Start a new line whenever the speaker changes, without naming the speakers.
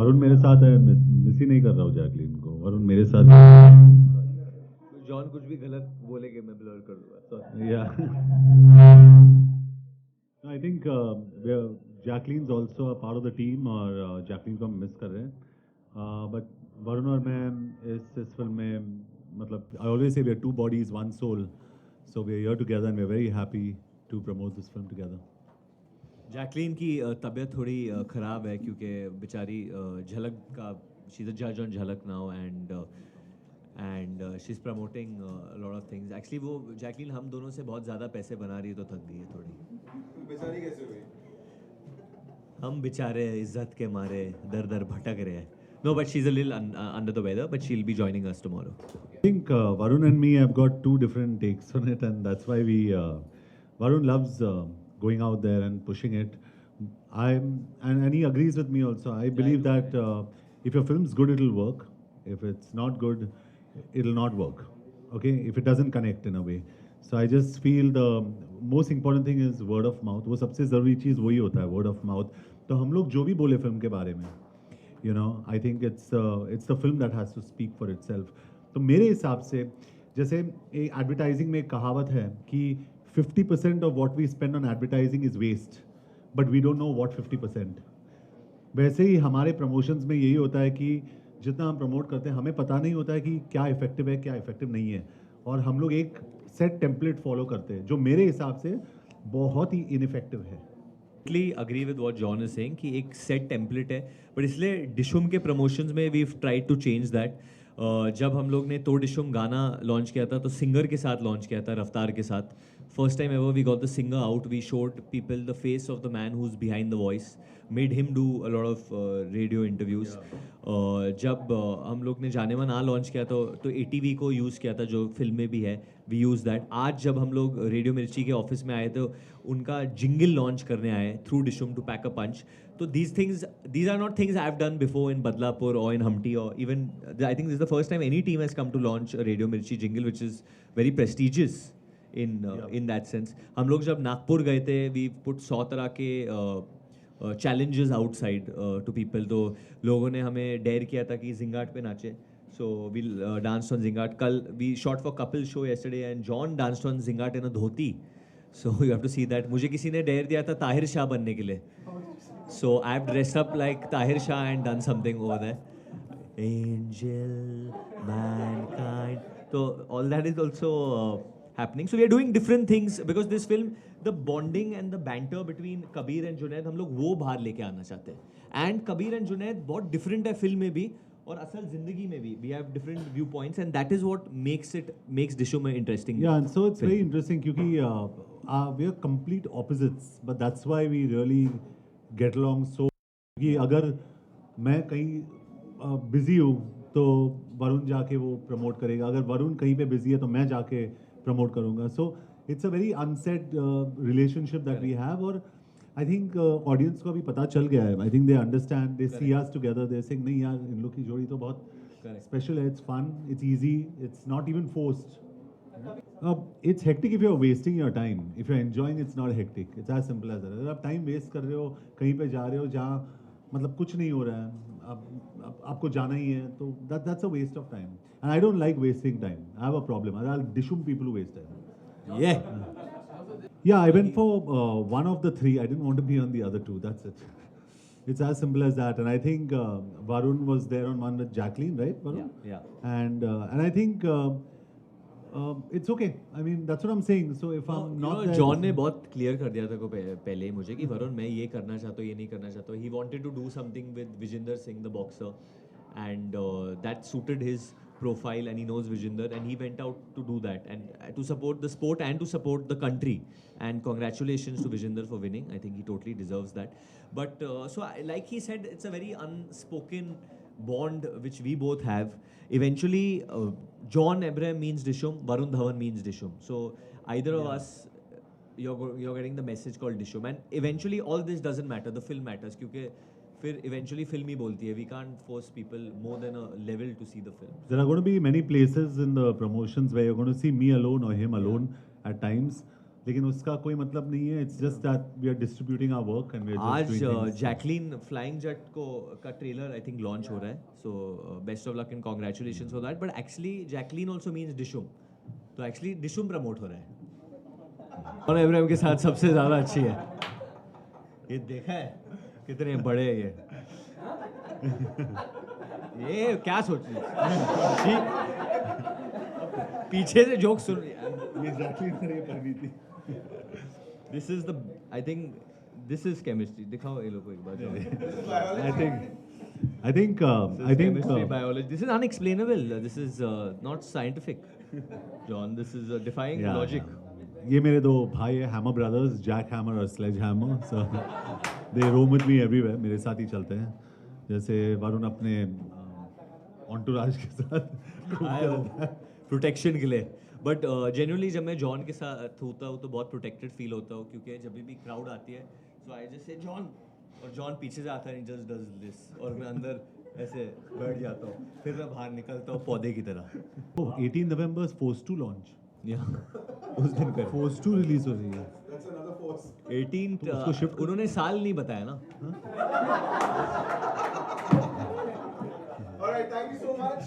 वरुण मेरे साथ है, मिस ही नहीं कर रहा हूँ जैकलीन को, वरुण मेरे साथ
जॉन कुछ भी गलत बोलेंगे मैं ब्लर कर दूंगा.
या I think Jacqueline also a part of the team और जैकलीन को हम मिस कर रहे हैं बट वरुण और मैं इस फिल्म में मतलब I always say we are two bodies one soul so we are here together and we are very happy to promote this film together.
Jacqueline की तबीयत थोड़ी ख़राब है क्योंकि बेचारी झलक का शी इज़ अ जज ऑन झलक now and she is promoting lot of things. Actually वो जैकलीन हम दोनों से बहुत ज़्यादा पैसे बना रही है तो थक गई है थोड़ी.
बेचारी कैसे हुई?
हम बेचारे इज्जत के मारे दर दर भटक रहे हैं. No, but she's a little under the weather, but she'll be joining us tomorrow.
I think Varun and me have got two different takes on it, and that's why we. Varun loves going out there and pushing it. And he agrees with me also. I believe that if your film's good, it'll work. If it's not good, it'll not work. Okay, if it doesn't connect in a way. So I just feel the most important thing is word of mouth. वो सबसे ज़रूरी चीज़ वही होता है word of mouth. तो हम लोग जो भी बोले फिल्म के बारे में, you know, I think it's the film that has to speak for itself. तो मेरे हिसाब से जैसे एडवर्टाइजिंग में एक कहावत है कि 50% of what we spend on advertising is waste, but we don't know what 50%. वैसे ही हमारे प्रमोशंस में यही होता है कि जितना हम प्रमोट करते हैं हमें पता नहीं होता है कि क्या इफेक्टिव है क्या इफेक्टिव नहीं है, और हम लोग एक सेट टेम्पलेट फॉलो करते हैं जो मेरे हिसाब से बहुत ही इनइफेक्टिव है.
Agree with what John is saying कि एक सेट टेम्पलेट है, बट इसलिए डिशुम के प्रमोशंस में we tried to change that. जब हम लोग ने तो डिशुम गाना लॉन्च किया था तो सिंगर के साथ लॉन्च किया था, रफ्तार के साथ. First time ever we got the singer out, we showed people the face of the man who is behind the voice, made him do a lot of radio interviews. जब हम लोग ने जाने मन आ लॉन्च किया तो ATV को use किया था जो फिल्म में भी है, वी यूज़ दैट. आज जब हम लोग रेडियो मिर्ची के ऑफिस में आए तो उनका जिंगल लॉन्च करने आए थ्रू डिशुम टू पैक अ पंच. तो these are not things I have done before in Badlapur or in Humpty, or even I think this is the first time any team has come to launch a Radio Mirchi jingle, which is very prestigious in that sense. हम लोग जब नागपुर गए थे, we put 100 तरह के challenges outside to people. तो लोगों ने हमें डेयर किया था कि जिंगाट पे नाचे. So we'll dance on Zingat. Kal we shot for couple show yesterday and John danced on Zingat in a dhoti. So you have to see that. मुझे किसी ने डेयर दिया था ताहिर शाह बनने के लिए. So I've dressed up like Tahir Shah and done something over there. Angel, mankind. So all that is also happening. So we are doing different things because this film, the bonding and the banter between Kabir and Junaid, हम लोग वो बाहर लेके आना चाहते हैं. And Kabir and Junaid बहुत different है फिल्म में भी और असल जिंदगी में भी. We have different viewpoints and that is what makes Dishum interesting.
Yeah, and so it's very interesting क्योंकि we are complete opposites, but that's why we really get along so. कि अगर मैं कहीं बिजी हूँ तो वरुण जाके वो प्रमोट करेगा, अगर वरुण कहीं पे बिजी है तो मैं जाके प्रमोट करूँगा. So it's a very unsaid relationship that we have, और आई थिंक ऑडियंस को अभी पता चल गया है. I think they understand, they see us together, they saying नहीं यार इन लोग की जोड़ी तो बहुत स्पेशल है, it's fun, it's easy, it's not even forced. It's hectic if you're wasting your time. If you're enjoying, it's not hectic. It's as simple as that. अगर आप टाइम वेस्ट कर रहे हो, कहीं पे जा रहे हो जहाँ मतलब कुछ नहीं हो रहा है, आपको जाना ही है, तो that's a waste of time. And I don't like wasting time. I have a problem. I'll dishum people who waste time.
Yeah.
Yeah, I went for one of the three. I didn't want to be on the other two. That's it. It's as simple as that. And I think Varun was there on one with Jacqueline, right? Varun?
Yeah.
And I think. It's okay. I mean, that's what I'm saying. So if I'm not there,
John ने बहुत clear कर दिया था को पहले ही मुझे कि वरुण मैं ये करना चाहता हूँ, ये नहीं करना चाहता हूँ. He wanted to do something with Vijinder Singh, the boxer, and that suited his profile, and he knows Vijinder, and he went out to do that and to support the sport and to support the country. And congratulations to Vijinder for winning. I think he totally deserves that. But like he said, it's a very unspoken bond which we both have. Eventually, John Abraham means Dishum, Varun Dhawan means Dishum. So either of us, you're getting the message called Dishum. And eventually, all this doesn't matter. The film matters क्योंकि फिर eventually film ही बोलती है. We can't force people more than a level to see the film.
There are going to be many places in the promotions where you're going to see me alone or him alone at times. लेकिन उसका कोई मतलब नहीं है. It's just that we are distributing our work and we're just
आज
doing things.
Jacqueline Flying Jatt को का trailer I think launch हो रहा है, so best of luck and congratulations for that. But actually Jacqueline also means Dishoom, तो एक्चुअली डिशुम प्रमोट हो रहा है और एब्राहम के साथ सबसे ज़्यादा अच्छी है. ये देखा है कितने बड़े हैं ये क्या सोच रही पीछे से जोक सुन रही है.
ये Jacqueline ने ये पढ़ी थी.
This is the I think this is chemistry. दिखाओ ये लोग को एक बार.
I think
Chemistry, biology. This is unexplainable. This is not scientific, John. This is defying
yeah,
logic.
yeah. ये मेरे दो भाई है, हैमर ब्रदर्स, जैक हैमर और sledge hammer. So they roam with me everywhere. मेरे साथ ही चलते हैं. जैसे वरुण अपने ऑन्टुराज के साथ
आए हो प्रोटेक्शन के लिए. बट जेन्युइनली जब मैं जॉन के साथ होता हूँ तो बहुत प्रोटेक्टेड फील होता हूँ, क्योंकि जब भी क्राउड आती है सो आई जस्ट से जॉन, और जॉन पीछे से आता है, जस्ट डज दिस, और मैं अंदर ऐसे बैठ जाता हूँ, फिर मैं बाहर निकलता हूँ पौधे की तरह.
18 नवंबर फोर्स 2 लॉन्च.
या उस दिन कर
फोर्स 2 रिलीज हो रही है.
18th
उसको shift
उन्होंने साल नहीं बताया ना.
All right, thank you so much.